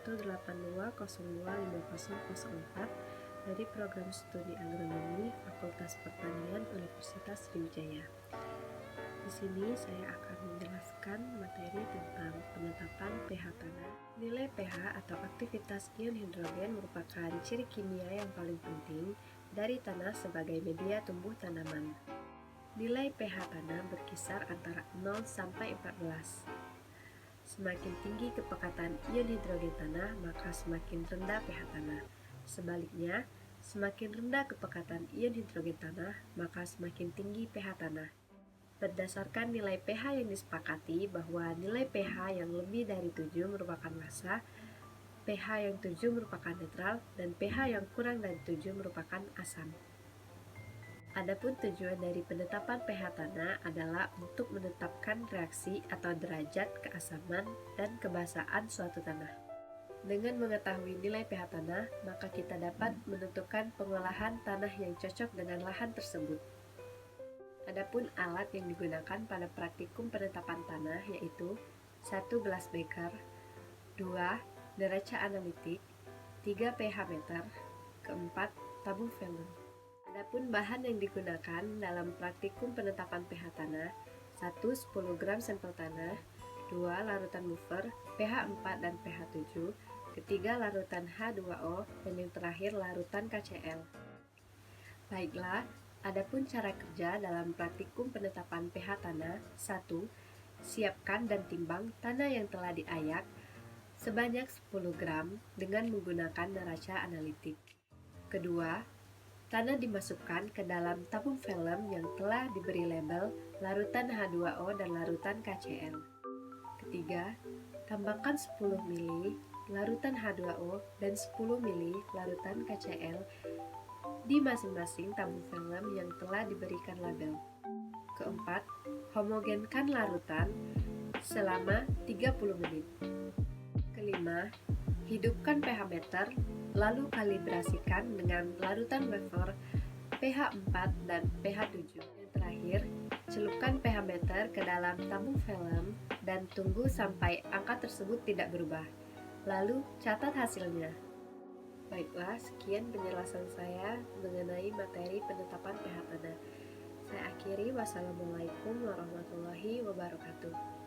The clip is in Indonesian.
182025004 dari Program Studi Agronomi Fakultas Pertanian Universitas Sriwijaya. Di sini saya akan menjelaskan materi tentang penetapan pH tanah. Nilai pH atau aktivitas ion hidrogen merupakan ciri kimia yang paling penting dari tanah sebagai media tumbuh tanaman. Nilai pH tanah berkisar antara 0 sampai 14. Semakin tinggi kepekatan ion hidrogen tanah, maka semakin rendah pH tanah. Sebaliknya, semakin rendah kepekatan ion hidrogen tanah, maka semakin tinggi pH tanah. Berdasarkan nilai pH yang disepakati bahwa nilai pH yang lebih dari 7 merupakan basa, pH yang 7 merupakan netral, dan pH yang kurang dari 7 merupakan asam. Adapun tujuan dari penetapan pH tanah adalah untuk menetapkan reaksi atau derajat keasaman dan kebasaan suatu tanah. Dengan mengetahui nilai pH tanah, maka kita dapat menentukan pengolahan tanah yang cocok dengan lahan tersebut. Adapun alat yang digunakan pada praktikum penetapan tanah yaitu 1 gelas beker, 2 neraca analitik, 3 pH meter, keempat tabung vellum. Adapun bahan yang digunakan dalam praktikum penetapan pH tanah 1 10 gram sampel tanah, 2 larutan buffer pH 4 dan pH 7, ketiga larutan H2O, dan yang terakhir larutan KCl. Baiklah, adapun cara kerja dalam praktikum penetapan pH tanah 1. Siapkan dan timbang tanah yang telah diayak sebanyak 10 gram dengan menggunakan neraca analitik. Kedua, tanah dimasukkan ke dalam tabung vellum yang telah diberi label larutan H2O dan larutan KCl. Ketiga, tambahkan 10 ml larutan H2O dan 10 ml larutan KCl di masing-masing tabung vellum yang telah diberikan label. Keempat, homogenkan larutan selama 30 menit. Kelima, hidupkan pH meter, lalu kalibrasikan dengan larutan wafer pH 4 dan pH 7. Yang terakhir, celupkan pH meter ke dalam tabung vellum dan tunggu sampai angka tersebut tidak berubah. Lalu, catat hasilnya. Baiklah, sekian penjelasan saya mengenai materi penetapan pH tanah. Saya akhiri, wassalamualaikum warahmatullahi wabarakatuh.